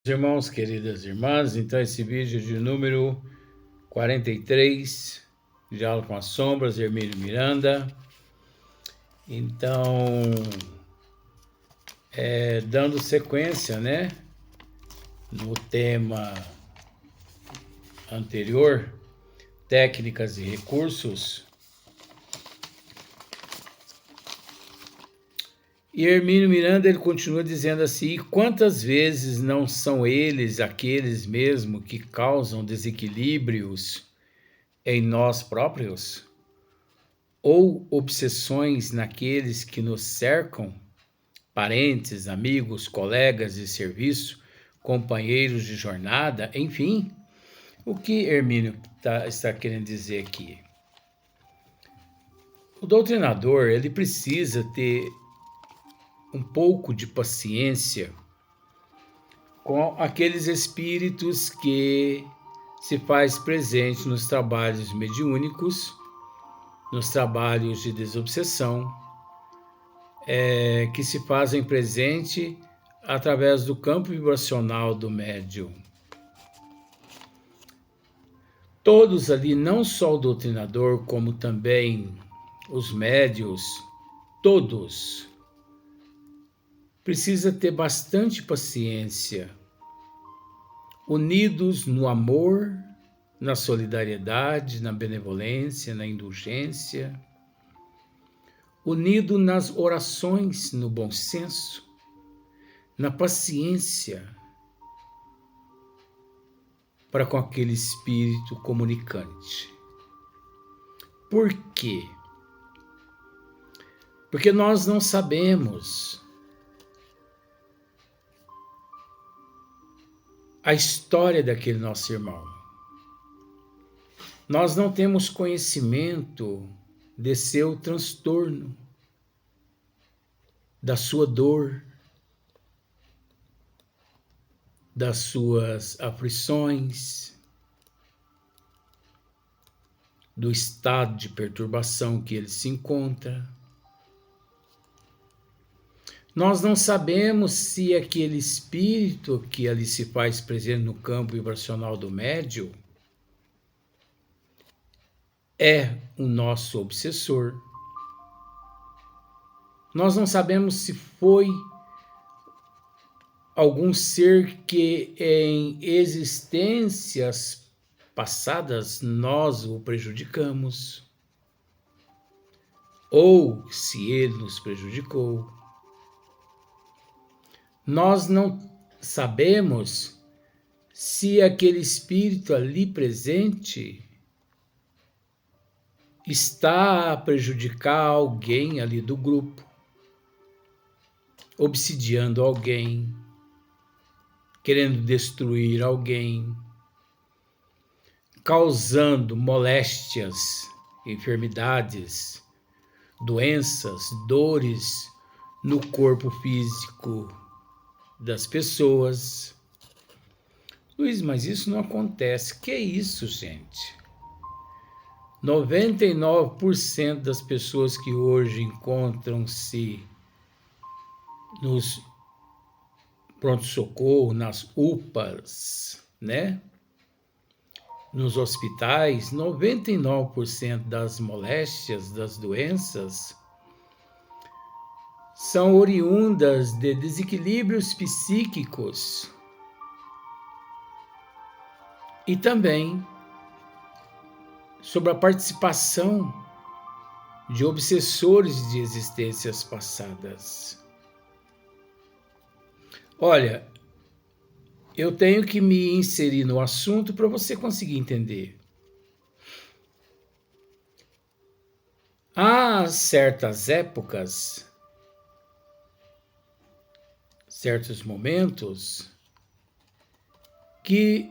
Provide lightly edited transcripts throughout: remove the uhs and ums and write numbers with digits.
Irmãos, queridas irmãs, então esse vídeo de número 43, Diálogo com as Sombras, Hermínio Miranda. Então, dando sequência, no tema anterior, técnicas e recursos. E Hermínio Miranda, ele continua dizendo assim: quantas vezes não são eles aqueles mesmo que causam desequilíbrios em nós próprios? Ou obsessões naqueles que nos cercam, parentes, amigos, colegas de serviço, companheiros de jornada, enfim? O que Hermínio está querendo dizer aqui? O doutrinador, ele precisa ter um pouco de paciência com aqueles espíritos que se faz presente nos trabalhos mediúnicos, nos trabalhos de desobsessão, que se fazem presente através do campo vibracional do médium. Todos ali, não só o doutrinador, como também os médios, todos, precisa ter bastante paciência, unidos no amor, na solidariedade, na benevolência, na indulgência, unido nas orações, no bom senso, na paciência para com aquele espírito comunicante. Por quê? Porque nós não sabemos a história daquele nosso irmão. Nós não temos conhecimento de seu transtorno, da sua dor, das suas aflições, do estado de perturbação que ele se encontra. Nós não sabemos se aquele espírito que ali se faz presente no campo vibracional do médium é o nosso obsessor. Nós não sabemos se foi algum ser que em existências passadas nós o prejudicamos, ou se ele nos prejudicou. Nós não sabemos se aquele espírito ali presente está a prejudicar alguém ali do grupo, obsidiando alguém, querendo destruir alguém, causando moléstias, enfermidades, doenças, dores no corpo físico das pessoas. Luiz, mas isso não acontece. Que isso, gente? 99% das pessoas que hoje encontram-se nos pronto-socorro, nas UPAs, nos hospitais, 99% das moléstias, das doenças, são oriundas de desequilíbrios psíquicos e também sobre a participação de obsessores de existências passadas. Olha, eu tenho que me inserir no assunto para você conseguir entender. Há certas épocas, certos momentos, que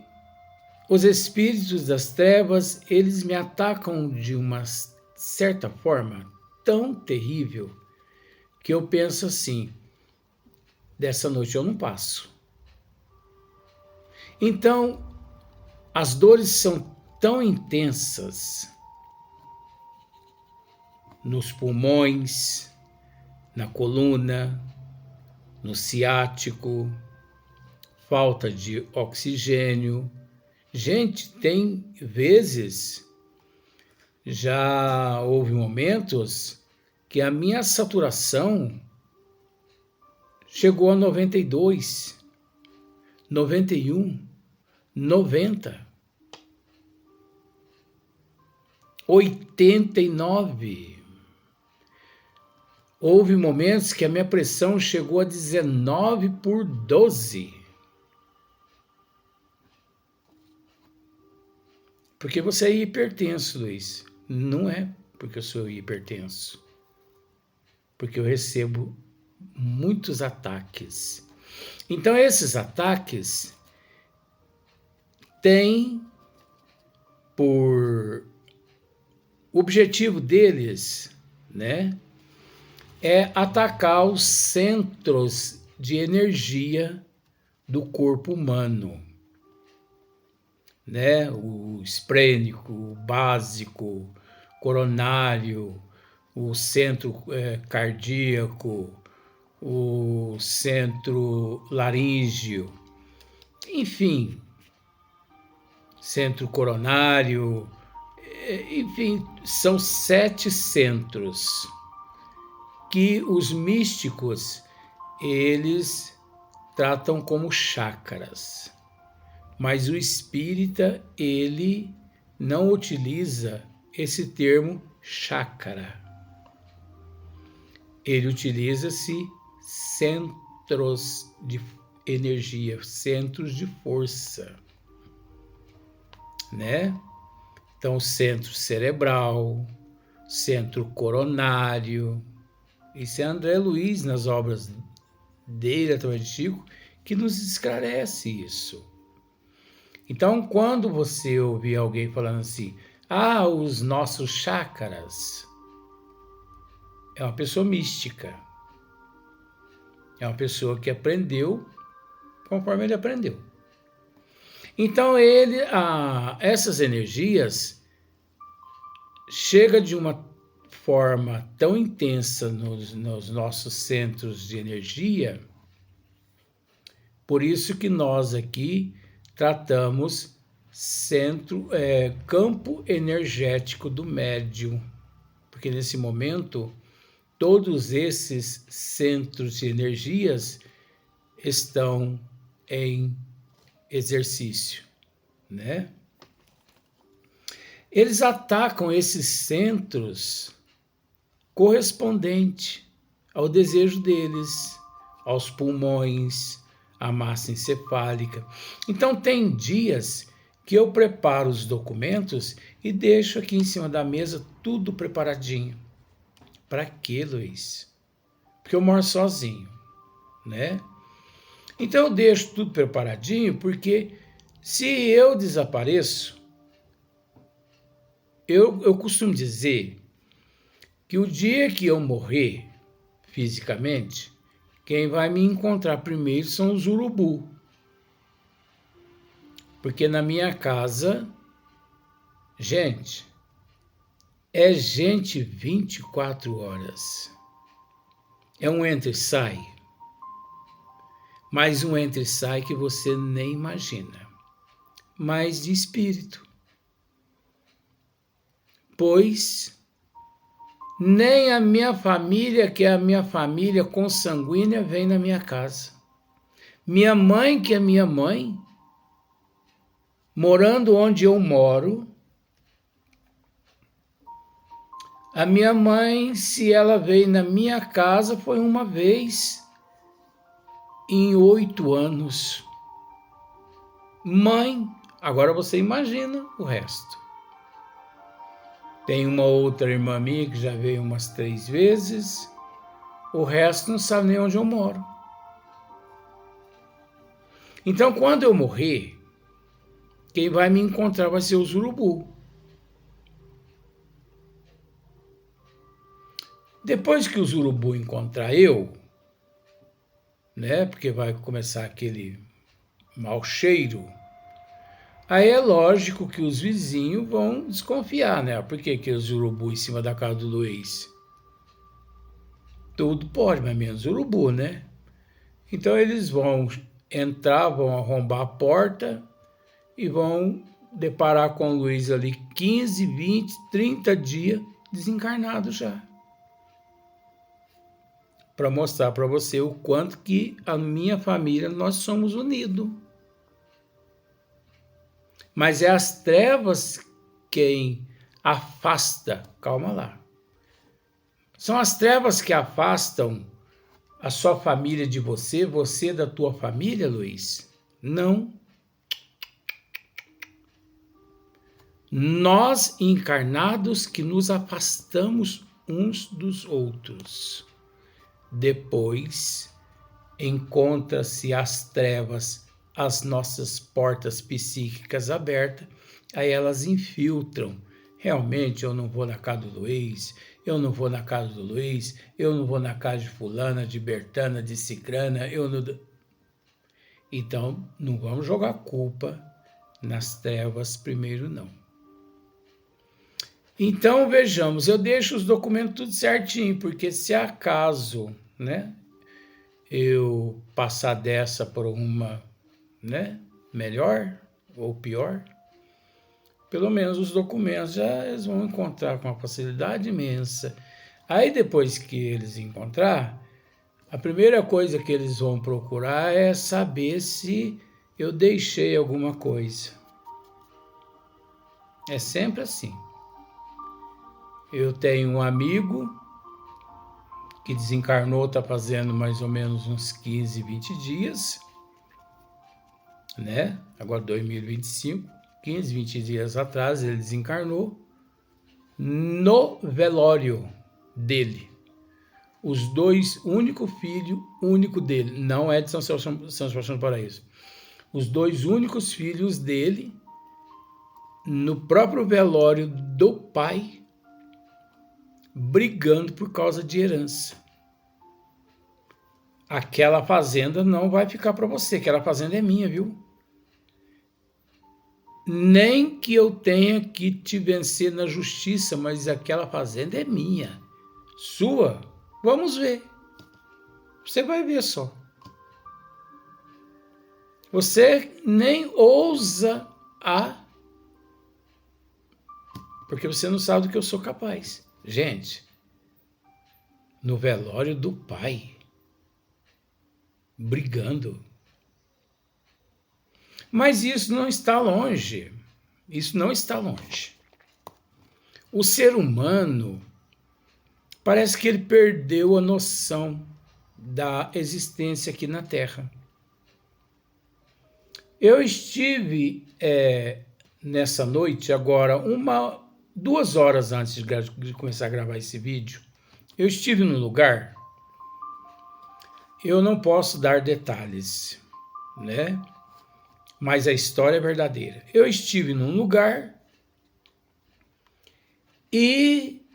os espíritos das trevas, eles me atacam de uma certa forma tão terrível que eu penso assim: dessa noite eu não passo. Então, as dores são tão intensas nos pulmões, na coluna, no ciático, falta de oxigênio. Gente, tem vezes, já houve momentos que a minha saturação chegou a 92, 91, 90, 89. Houve momentos que a minha pressão chegou a 19/12. Porque você é hipertenso, Luiz. Não é porque eu sou hipertenso. Porque eu recebo muitos ataques. Então, esses ataques têm por objetivo deles, né, é atacar os centros de energia do corpo humano, né? O esplênico, o básico, coronário, o centro cardíaco, o centro laríngeo, enfim, centro coronário, enfim, são 7 centros que os místicos, eles tratam como chakras. Mas o espírita, ele não utiliza esse termo chakra. Ele utiliza-se centros de energia, centros de força, né? Então, centro cerebral, centro coronário. Isso é André Luiz, nas obras dele, através de Chico, que nos esclarece isso. Então, quando você ouvir alguém falando assim, os nossos chakras, é uma pessoa mística. É uma pessoa que aprendeu conforme ele aprendeu. Então, essas energias chegam de uma forma tão intensa nos nossos centros de energia, por isso que nós aqui tratamos campo energético do médium, porque nesse momento todos esses centros de energias estão em exercício, né? Eles atacam esses centros correspondente ao desejo deles, aos pulmões, à massa encefálica. Então, tem dias que eu preparo os documentos e deixo aqui em cima da mesa tudo preparadinho. Para quê, Luiz? Porque eu moro sozinho, né? Então, eu deixo tudo preparadinho porque se eu desapareço, eu costumo dizer que o dia que eu morrer fisicamente, quem vai me encontrar primeiro são os urubu. Porque na minha casa, gente, é gente 24 horas. É um entra e sai. Mas um entra e sai que você nem imagina. Mas de espírito. Pois nem a minha família, que é a minha família consanguínea, vem na minha casa. Minha mãe, que é minha mãe, morando onde eu moro, a minha mãe, se ela veio na minha casa, foi uma vez em 8 anos. Mãe, agora você imagina o resto. Tem uma outra irmã minha que já veio umas 3 vezes. O resto não sabe nem onde eu moro. Então, quando eu morrer, quem vai me encontrar vai ser os urubu. Depois que os urubu encontrar eu, né? Porque vai começar aquele mau cheiro. Aí é lógico que os vizinhos vão desconfiar, né? Por que os urubu em cima da casa do Luiz? Tudo pode, mas menos urubu, né? Então eles vão entrar, vão arrombar a porta e vão deparar com o Luiz ali 15, 20, 30 dias desencarnado já. Para mostrar para você o quanto que a minha família, nós somos unidos. Mas é as trevas quem afasta. Calma lá. São as trevas que afastam a sua família de você, você da tua família, Luiz? Não. Nós encarnados que nos afastamos uns dos outros. Depois encontra-se as trevas, as nossas portas psíquicas abertas, aí elas infiltram. Realmente eu não vou na casa do Luiz, eu não vou na casa do Luiz, eu não vou na casa de fulana, de Bertana, de Cicrana, eu não... Então, não vamos jogar culpa nas trevas primeiro, não. Então, vejamos, eu deixo os documentos tudo certinho, porque se acaso, né, eu passar dessa por uma, né, melhor ou pior, pelo menos os documentos já eles vão encontrar com uma facilidade imensa. Aí depois que eles encontrar, a primeira coisa que eles vão procurar é saber se eu deixei alguma coisa. É sempre assim. Eu tenho um amigo que desencarnou, está fazendo mais ou menos uns 15, 20 dias, né? Agora 2025, 15, 20 dias atrás ele desencarnou no velório dele. Os dois, único filho, único dele, não é de São Sebastião do Paraíso. Os dois únicos filhos dele, no próprio velório do pai, brigando por causa de herança. Aquela fazenda não vai ficar para você, aquela fazenda é minha, viu? Nem que eu tenha que te vencer na justiça, mas aquela fazenda é minha. Sua? Vamos ver. Você vai ver só. Você nem ousa porque você não sabe do que eu sou capaz. Gente, no velório do pai, brigando. Mas isso não está longe. Isso não está longe. O ser humano parece que ele perdeu a noção da existência aqui na Terra. Eu estive nessa noite, agora, 2 horas antes de começar a gravar esse vídeo, eu estive num lugar, eu não posso dar detalhes, né? Mas a história é verdadeira. Eu estive num lugar e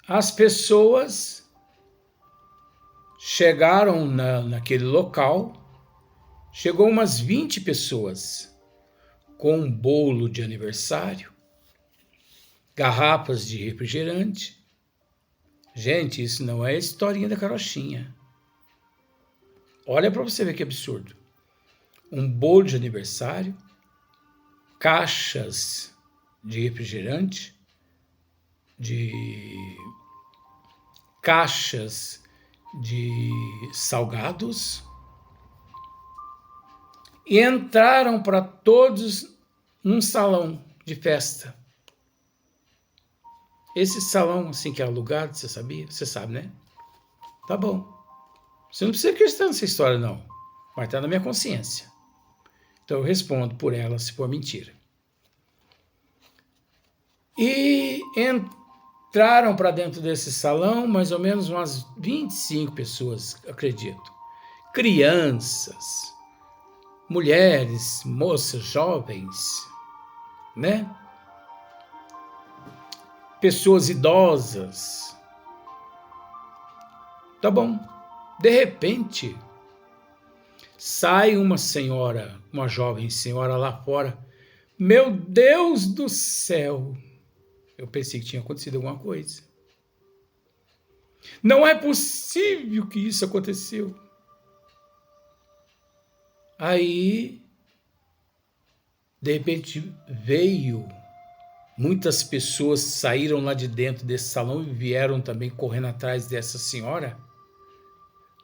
as pessoas chegaram naquele local, chegou umas 20 pessoas com um bolo de aniversário, garrafas de refrigerante. Gente, isso não é a historinha da carochinha. Olha para você ver que absurdo. Um bolo de aniversário, caixas de refrigerante, caixas de salgados, e entraram para todos num salão de festa. Esse salão, assim, que é alugado, você sabia? Você sabe, né? Tá bom. Você não precisa acreditar nessa história, não. Mas tá na minha consciência. Então eu respondo por ela se for mentira. E entraram para dentro desse salão mais ou menos umas 25 pessoas, acredito. Crianças, mulheres, moças, jovens, né? Pessoas idosas. Tá bom. De repente, sai uma senhora, uma jovem senhora lá fora. Meu Deus do céu! Eu pensei que tinha acontecido alguma coisa. Não é possível que isso aconteceu. Aí, de repente, muitas pessoas saíram lá de dentro desse salão e vieram também correndo atrás dessa senhora.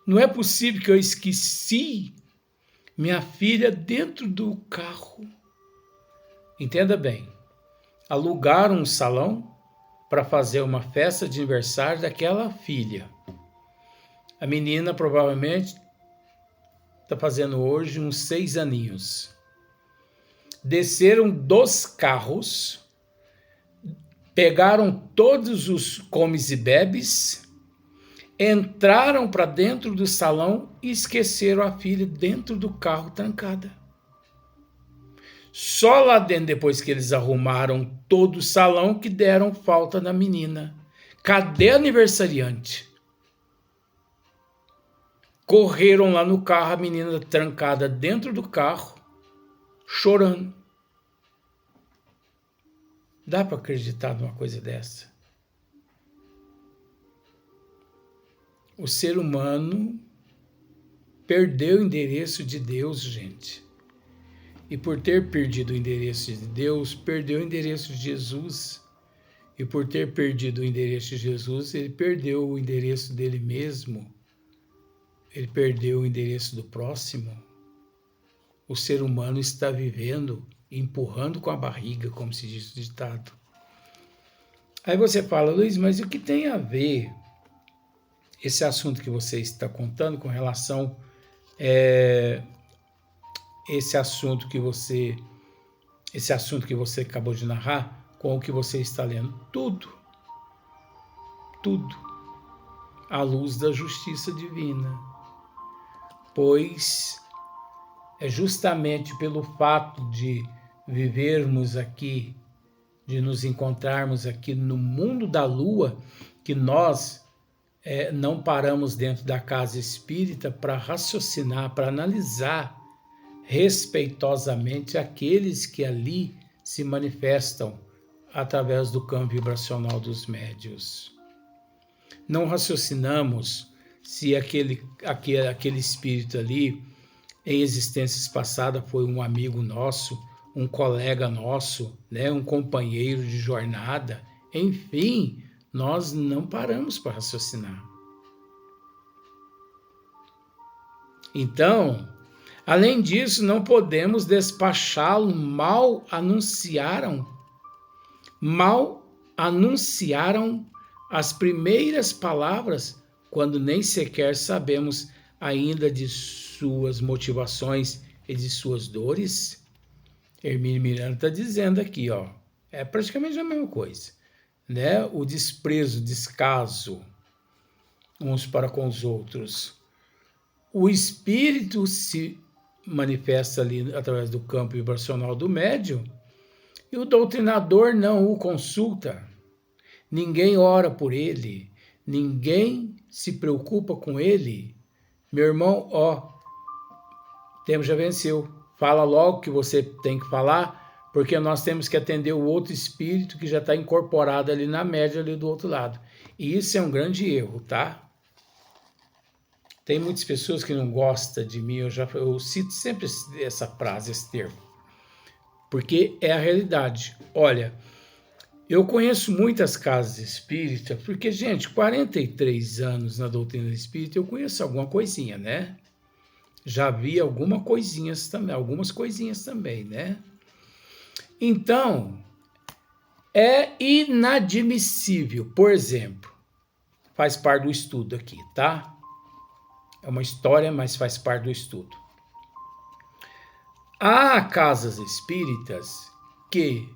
Não é possível que eu esqueci minha filha dentro do carro. Entenda bem, alugaram um salão para fazer uma festa de aniversário daquela filha. A menina provavelmente está fazendo hoje uns 6 aninhos. Desceram dos carros, pegaram todos os comes e bebes, entraram para dentro do salão e esqueceram a filha dentro do carro trancada. Só lá dentro, depois que eles arrumaram todo o salão, que deram falta da menina. Cadê a aniversariante? Correram lá no carro, a menina trancada dentro do carro, chorando. Dá para acreditar numa coisa dessa? O ser humano perdeu o endereço de Deus, gente. E por ter perdido o endereço de Deus, perdeu o endereço de Jesus. E por ter perdido o endereço de Jesus, ele perdeu o endereço dele mesmo. Ele perdeu o endereço do próximo. O ser humano está vivendo, empurrando com a barriga, como se diz o ditado. Aí você fala, Luiz, mas o que tem a ver esse assunto que você está contando com relação esse assunto que você acabou de narrar com o que você está lendo? Tudo à luz da justiça divina. Pois é justamente pelo fato de vivermos aqui, de nos encontrarmos aqui no mundo da lua, que nós não paramos dentro da casa espírita para raciocinar, para analisar respeitosamente aqueles que ali se manifestam através do campo vibracional dos médiuns. Não raciocinamos se aquele espírito ali, em existências passadas, foi um amigo nosso, um colega nosso, né, um companheiro de jornada. Enfim, nós não paramos para raciocinar. Então, além disso, não podemos despachá-lo. Mal anunciaram as primeiras palavras, quando nem sequer sabemos ainda de suas motivações e de suas dores. Hermínio Miranda está dizendo aqui, ó, é praticamente a mesma coisa, né? O desprezo, o descaso uns para com os outros. O espírito se manifesta ali através do campo vibracional do médium e o doutrinador não o consulta. Ninguém ora por ele, ninguém se preocupa com ele. Meu irmão, ó, o tempo já venceu. Fala logo o que você tem que falar, porque nós temos que atender o outro espírito que já está incorporado ali na média ali do outro lado. E isso é um grande erro, tá? Tem muitas pessoas que não gostam de mim, eu cito sempre essa frase, esse termo, porque é a realidade. Olha, eu conheço muitas casas espíritas, porque, gente, 43 anos na doutrina espírita, eu conheço alguma coisinha, né? Já vi algumas coisinhas também, né? Então, é inadmissível, por exemplo, faz parte do estudo aqui, tá? É uma história, mas faz parte do estudo. Há casas espíritas que,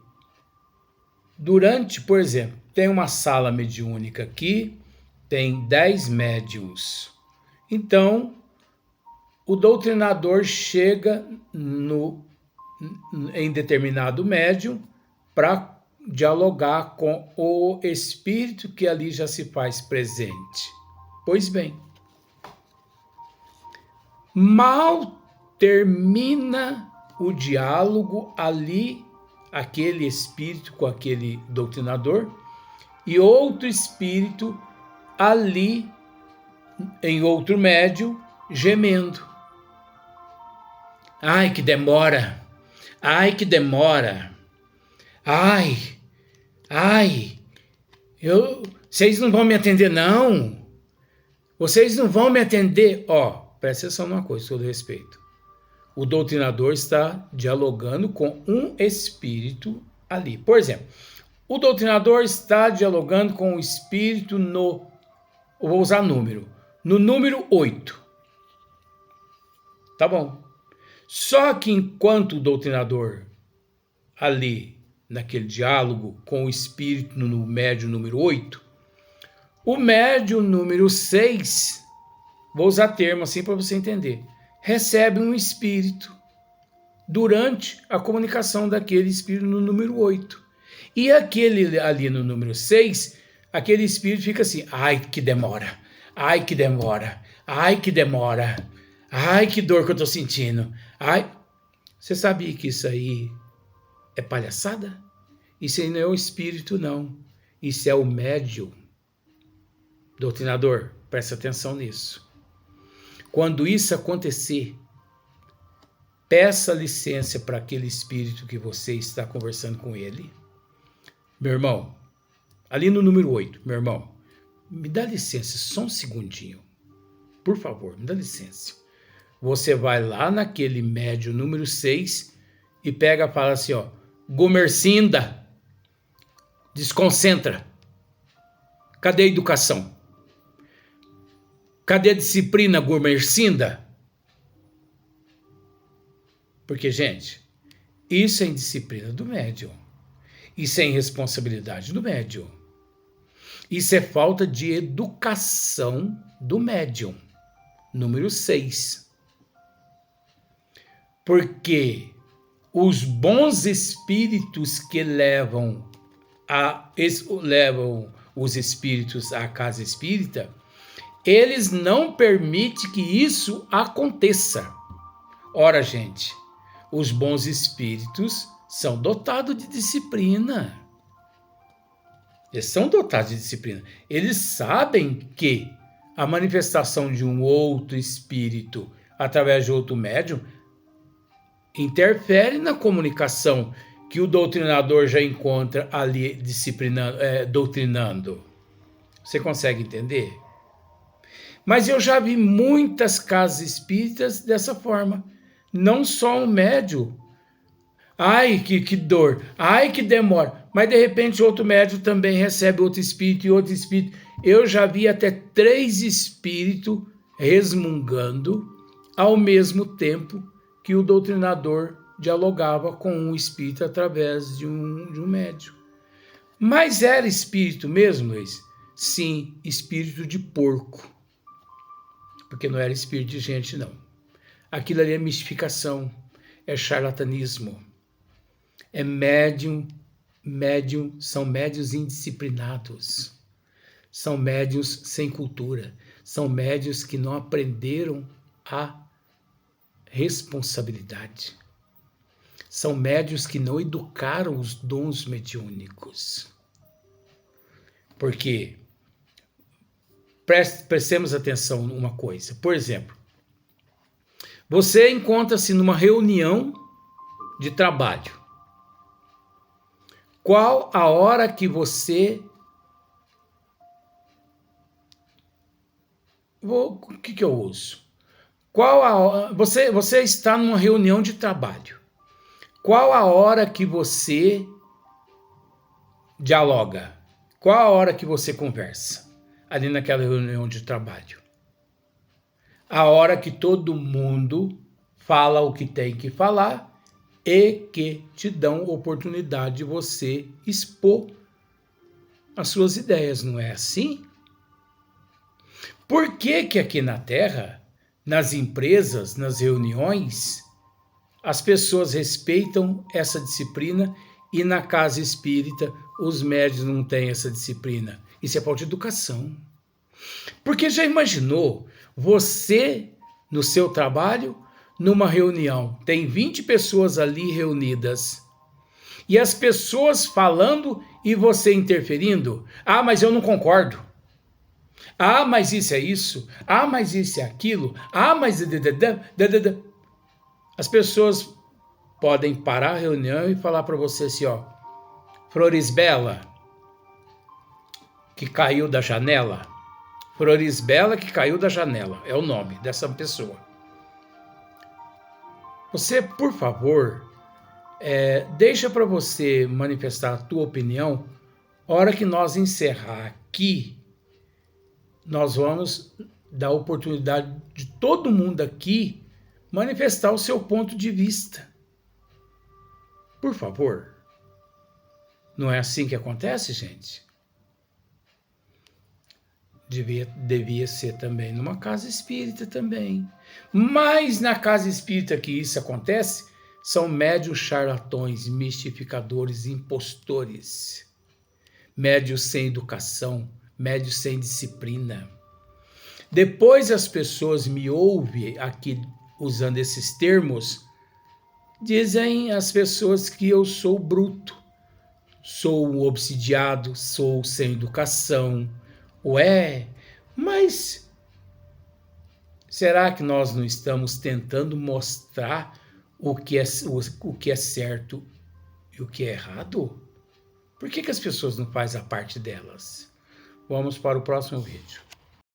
por exemplo, tem uma sala mediúnica aqui, tem 10 médiuns. Então, o doutrinador chega em determinado médium para dialogar com o espírito que ali já se faz presente. Pois bem, mal termina o diálogo ali, aquele espírito com aquele doutrinador, e outro espírito ali, em outro médium, gemendo. Ai, que demora. Ai, que demora. Ai, ai. Vocês não vão me atender, não. Vocês não vão me atender. Ó, presta atenção numa coisa, com todo respeito. O doutrinador está dialogando com um espírito ali. Por exemplo, o doutrinador está dialogando com o espírito no... Vou usar número. No número 8. Tá bom. Só que enquanto o doutrinador ali, naquele diálogo com o espírito no médium número 8, o médium número 6, vou usar termo assim para você entender, recebe um espírito durante a comunicação daquele espírito no número 8. E aquele ali no número 6, aquele espírito fica assim, ai que demora, ai que demora, ai que demora, ai que dor que eu tô sentindo, ai... Você sabia que isso aí é palhaçada? Isso aí não é o espírito, não. Isso é o médium. Doutrinador, presta atenção nisso. Quando isso acontecer, peça licença para aquele espírito que você está conversando com ele. Meu irmão, ali no número 8, meu irmão, me dá licença, só um segundinho. Por favor, me dá licença. Você vai lá naquele médium número 6 e pega e fala assim, ó, Gumercinda, desconcentra. Cadê a educação? Cadê a disciplina, Gumercinda? Porque, gente, isso é indisciplina do médium. Isso é irresponsabilidade do médium. Isso é falta de educação do médium. Número 6. Porque os bons espíritos que levam os espíritos à casa espírita, eles não permitem que isso aconteça. Ora, gente, os bons espíritos são dotados de disciplina. Eles são dotados de disciplina. Eles sabem que a manifestação de um outro espírito através de outro médium interfere na comunicação que o doutrinador já encontra ali doutrinando. Você consegue entender? Mas eu já vi muitas casas espíritas dessa forma. Não só um médium. Ai, que dor. Ai, que demora. Mas de repente outro médium também recebe outro espírito e outro espírito. Eu já vi até 3 espíritos resmungando ao mesmo tempo que o doutrinador dialogava com um espírito através de um médium. Mas era espírito mesmo, Luiz? Sim, espírito de porco. Porque não era espírito de gente, não. Aquilo ali é mistificação, é charlatanismo. É são médiuns indisciplinados. São médiuns sem cultura. São médiuns que não aprenderam a responsabilidade. São médiuns que não educaram os dons mediúnicos. Porque, prestemos atenção numa coisa. Por exemplo, você encontra-se numa reunião de trabalho. Qual a hora que você... O que eu uso? Qual a hora... Você está numa reunião de trabalho. Qual a hora que você dialoga? Qual a hora que você conversa? Ali naquela reunião de trabalho. A hora que todo mundo fala o que tem que falar e que te dão oportunidade de você expor as suas ideias, não é assim? Por que que aqui na Terra, nas empresas, nas reuniões, as pessoas respeitam essa disciplina e na casa espírita os médiuns não têm essa disciplina? Isso é falta de educação. Porque já imaginou você no seu trabalho, numa reunião, tem 20 pessoas ali reunidas e as pessoas falando e você interferindo? Ah, mas eu não concordo. Ah, mas isso é isso. Ah, mas isso é aquilo. Ah, mas... As pessoas podem parar a reunião e falar para você assim, ó, Florisbela, que caiu da janela. Florisbela, que caiu da janela, é o nome dessa pessoa. Você, por favor, deixa para você manifestar a tua opinião. A hora que nós encerrar aqui, nós vamos dar a oportunidade de todo mundo aqui manifestar o seu ponto de vista. Por favor. Não é assim que acontece, gente? Devia ser também numa casa espírita também. Mas na casa espírita que isso acontece, são médios charlatões, mistificadores, impostores. Médios sem educação, médios sem disciplina. Depois as pessoas me ouvem aqui usando esses termos, dizem as pessoas que eu sou bruto, sou obsidiado, sou sem educação. Ué, mas será que nós não estamos tentando mostrar o que é certo e o que é errado? Por que as pessoas não fazem a parte delas? Vamos para o próximo vídeo.